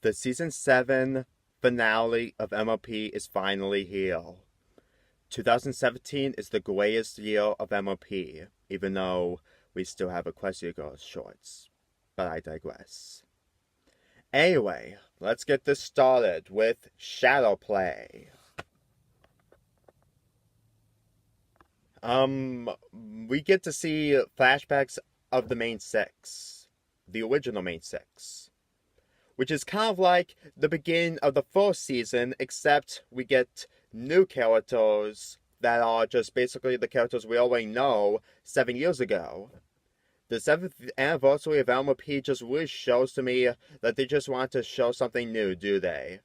The Season 7 finale of MLP is finally here. 2017 is the greatest year of MLP, even though we still have Equestria Girls shorts. But I digress. Anyway, let's get this started with Shadow Play. We get to see flashbacks of the main six. The original main six. Which is kind of like the beginning of the first season, except we get new characters that are just basically the characters we already know 7 years ago. The 7th anniversary of MLP just really shows to me that they just want to show something new, do they?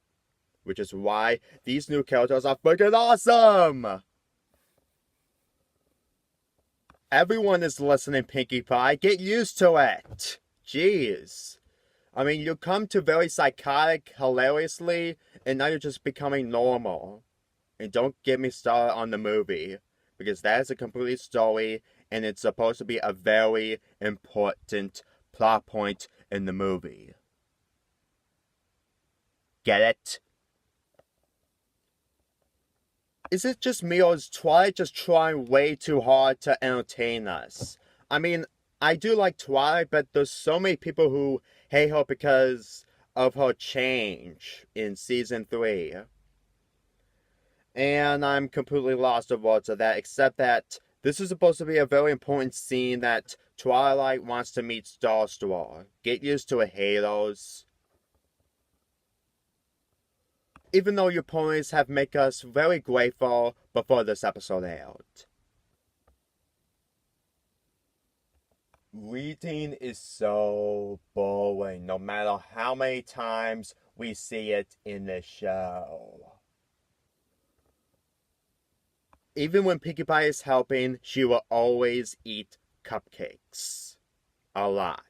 Which is why these new characters are freaking awesome! Everyone is listening, Pinkie Pie. Get used to it! Jeez. I mean, you come to very psychotic hilariously, and now you're just becoming normal. And don't get me started on the movie, because that is a complete story, and it's supposed to be a very important plot point in the movie. Get it? Is it just me, or is Twilight just trying way too hard to entertain us? I mean, I do like Twilight, but there's so many people who hate her because of her change in Season 3. And I'm completely lost of words of that, except that this is supposed to be a very important scene that Twilight wants to meet Starstore. Get used to it, haters. Even though your ponies have made us very grateful before this episode aired. Reading is so boring, no matter how many times we see it in the show. Even when Pinkie Pie is helping, she will always eat cupcakes. A lot.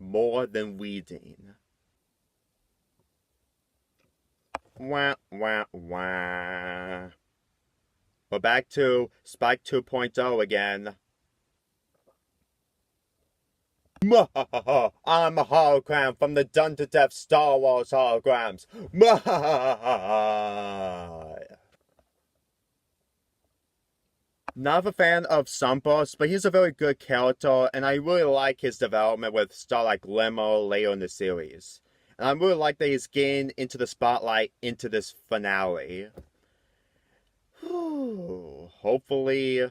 More than reading. Wah, wah, wah. We're back to Spike 2.0 again. I'm a hologram from the Done to Death Star Wars holograms. Not a fan of Sunburst, but he's a very good character, and I really like his development with Starlight Glimmer later in the series. And I really like that he's getting into the spotlight into this finale. Hopefully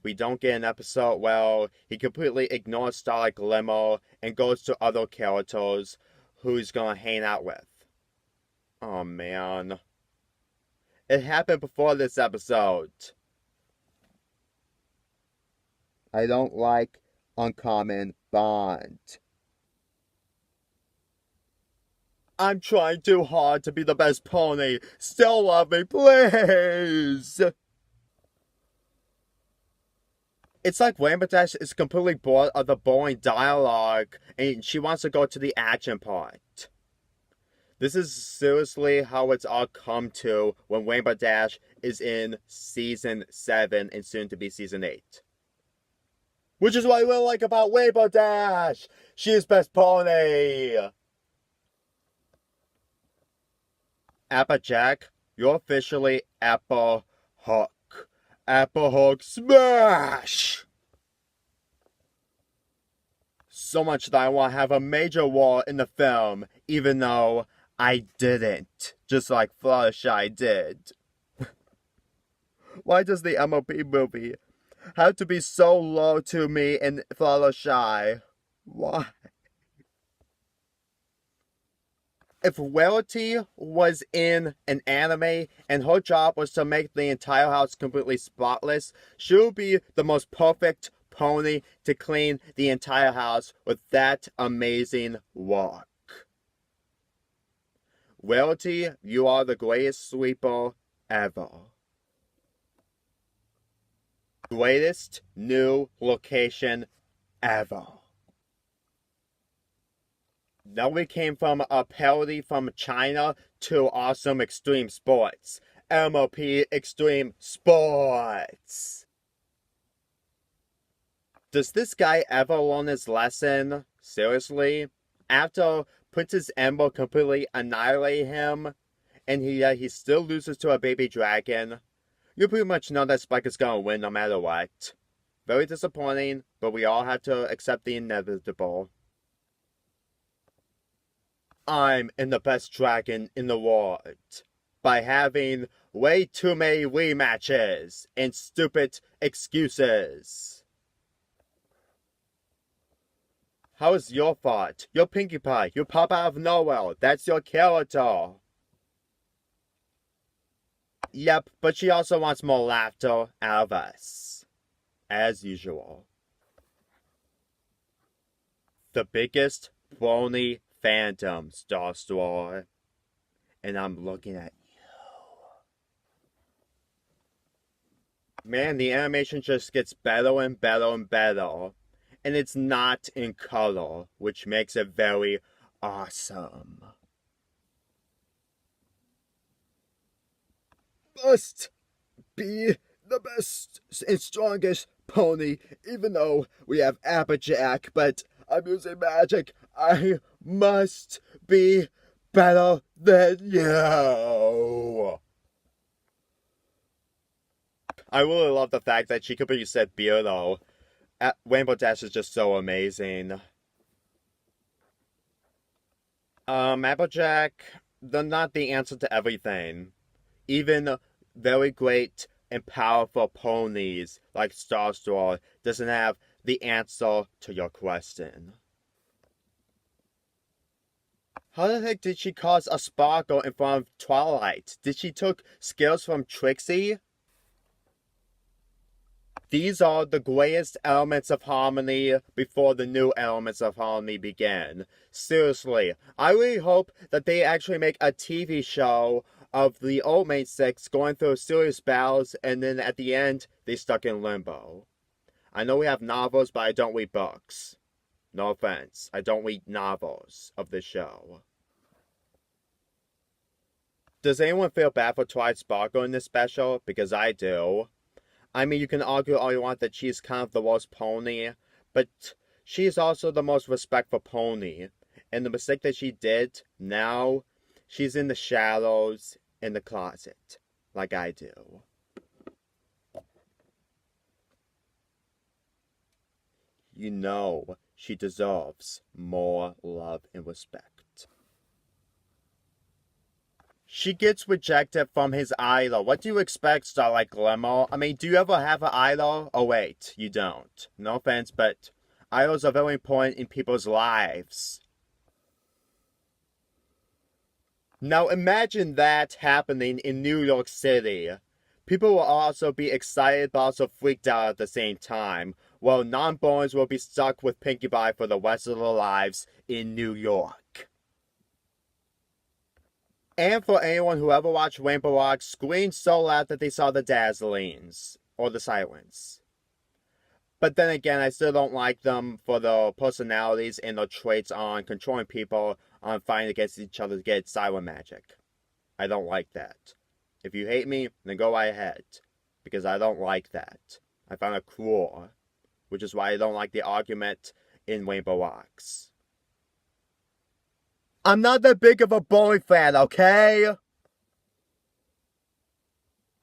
we don't get an episode where he completely ignores Starlight Glimmer and goes to other characters who he's gonna hang out with. Oh man. It happened before this episode. I don't like Uncommon Bond. I'm trying too hard to be the best pony. Still love me, please! It's like Rainbow Dash is completely bored of the boring dialogue, and she wants to go to the action part. This is seriously how it's all come to when Rainbow Dash is in Season 7 and soon to be Season 8. Which is what I really like about Rainbow Dash! She is best pony! Applejack, you're officially Apple Hook. Apple Hook smash! So much that I want to have a major war in the film, even though I didn't. Just like Fluttershy did. Why does the MLP movie have to be so low to me in Fluttershy? Why? If Rarity was in an anime and her job was to make the entire house completely spotless, she would be the most perfect pony to clean the entire house with that amazing work. Rarity, you are the greatest sweeper ever. Greatest new location ever. Now we came from a parody from China to awesome extreme sports. MLP Extreme Sports. Does this guy ever learn his lesson? Seriously? After Princess Emerald completely annihilate him, and he still loses to a baby dragon, you pretty much know that Spike is gonna win no matter what. Very disappointing, but we all have to accept the inevitable. I'm in the best dragon in the world by having way too many rematches and stupid excuses. How is your fault? You're Pinkie Pie. You pop out of nowhere. That's your character. Yep, but she also wants more laughter out of us. As usual. The biggest phony fandom, Starstore. And I'm looking at you. Man, the animation just gets better and better and better. And it's not in color, which makes it very awesome. Must be the best and strongest pony, even though we have Applejack, but I'm using magic. I must be better than you. I really love the fact that she completely said Beardo. Rainbow Dash is just so amazing. Applejack, they're not the answer to everything. Even very great and powerful ponies like Starstore doesn't have the answer to your question. How the heck did she cause a sparkle in front of Twilight? Did she took skills from Trixie? These are the greatest elements of harmony before the new elements of harmony begin. Seriously, I really hope that they actually make a TV show of the old main six going through serious battles, and then at the end, they stuck in limbo. I know we have novels, but I don't read books. No offense, I don't read novels of this show. Does anyone feel bad for Twilight Sparkle in this special? Because I do. I mean, you can argue all you want that she's kind of the worst pony, but she's also the most respectful pony. And the mistake that she did, now, she's in the shadows, in the closet, like I do. You know, she deserves more love and respect. She gets rejected from his idol. What do you expect, Starlight Glimmer? I mean, do you ever have an idol? Oh wait, you don't. No offense, but idols are very important in people's lives. Now imagine that happening in New York City. People will also be excited but also freaked out at the same time, while non-borns will be stuck with Pinkie Pie for the rest of their lives in New York. And for anyone who ever watched Rainbow Rock, screamed so loud that they saw the Dazzlings, or the Sirens. But then again, I still don't like them for their personalities and their traits on controlling people, on fighting against each other to get siren magic. I don't like that. If you hate me, then go right ahead, because I don't like that. I find it cruel, which is why I don't like the argument in Rainbow Rocks. I'm not that big of a boy fan, okay?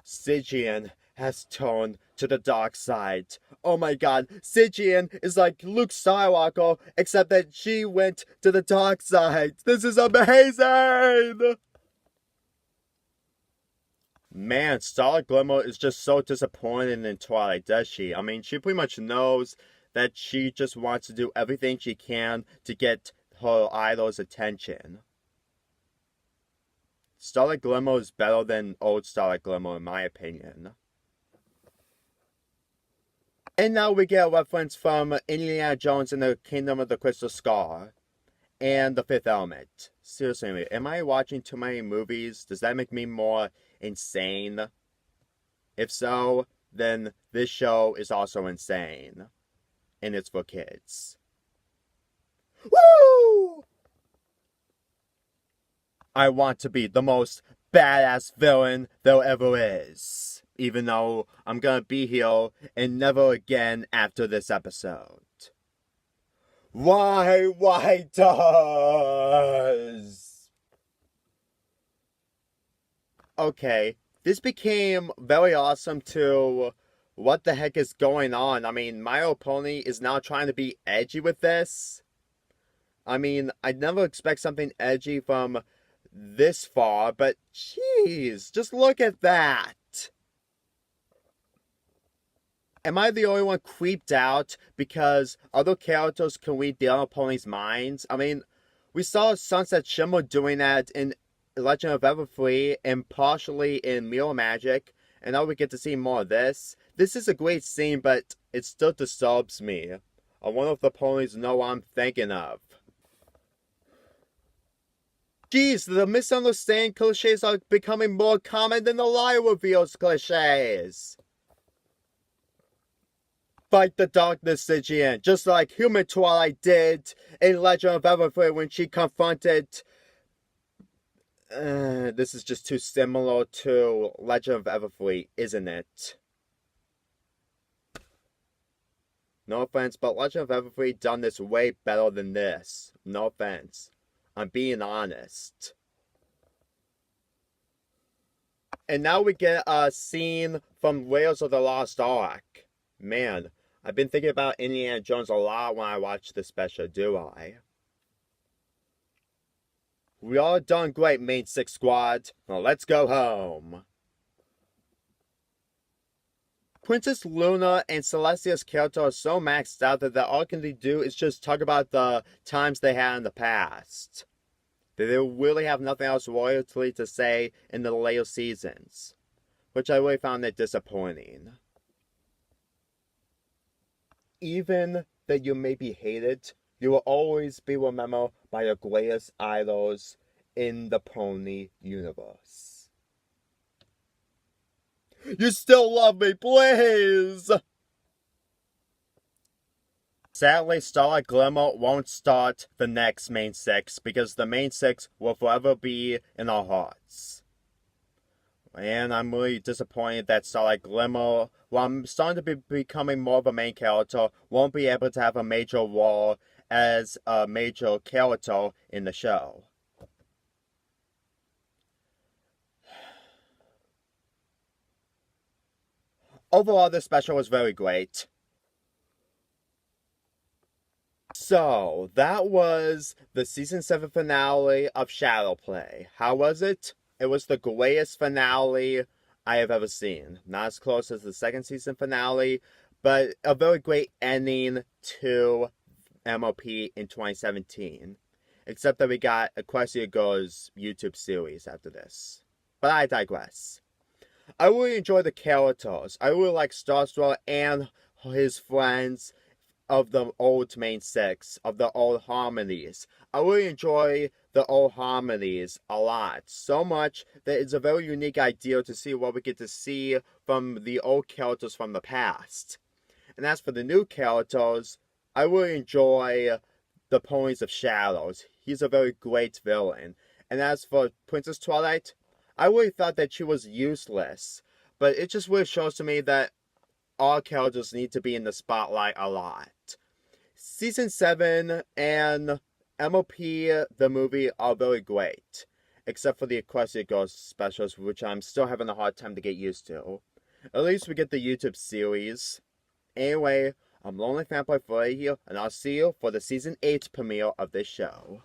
Stygian has turned to the dark side. Oh my god, Stygian is like Luke Skywalker, except that she went to the dark side. This is amazing! Man, Starlight Glimmer is just so disappointed in Twilight, does she? I mean, she pretty much knows that she just wants to do everything she can to get her idol's attention. Starlight Glimmer is better than old Starlight Glimmer in my opinion. And now we get a reference from Indiana Jones and the Kingdom of the Crystal Skull and The Fifth Element. Seriously, am I watching too many movies? Does that make me more insane? If so, then this show is also insane. And it's for kids. Woo! I want to be the most badass villain there ever is. Even though I'm gonna be here and never again after this episode. Why does? Okay, this became very awesome to what the heck is going on? I mean, My Little Pony is now trying to be edgy with this. I mean, I'd never expect something edgy from this far, but jeez, just look at that. Am I the only one creeped out because other characters can read the other pony's minds? I mean, we saw Sunset Shimmer doing that in Legend of Everfree and partially in Mirror Magic, and now we get to see more of this. This is a great scene, but it still disturbs me. I wonder if the ponies know what I'm thinking of. Geez, the misunderstanding cliches are becoming more common than the lie reveals cliches. Fight the darkness, Stygian, just like Human Twilight did in Legend of Everfree when she confronted... this is just too similar to Legend of Everfree, isn't it? No offense, but Legend of Everfree done this way better than this. No offense. I'm being honest. And now we get a scene from Rails of the Lost Ark. Man, I've been thinking about Indiana Jones a lot when I watch this special, do I? We all done great, Main Six Squad. Now let's go home. Princess Luna and Celestia's character are so maxed out that all can do is just talk about the times they had in the past. They really have nothing else royally to say in the later seasons, which I really found it disappointing. Even that you may be hated, you will always be remembered by your greatest idols in the pony universe. You still love me, please! Sadly, Starlight Glimmer won't start the next Main Six because the Main Six will forever be in our hearts. And I'm really disappointed that Starlight Glimmer, while I'm starting to be becoming more of a main character, won't be able to have a major role as a major character in the show. Overall, this special was very great. So, that was the Season 7 finale of Shadowplay. How was it? It was the greatest finale I have ever seen. Not as close as the second season finale, but a very great ending to MLP in 2017. Except that we got Equestria Go's YouTube series after this. But I digress. I really enjoy the characters. I really like Starstruck and his friends of the old Main Six, of the old harmonies. I really enjoy the old harmonies a lot. So much that it's a very unique idea to see what we get to see from the old characters from the past. And as for the new characters, I really enjoy the Ponies of Shadows. He's a very great villain. And as for Princess Twilight, I really thought that she was useless. But it just really shows to me that all characters need to be in the spotlight a lot. Season 7 and MLP, the movie, are very great. Except for the Equestria Ghost specials, which I'm still having a hard time to get used to. At least we get the YouTube series. Anyway, I'm Lonely Fanboy 4 here, and I'll see you for the Season 8 premiere of this show.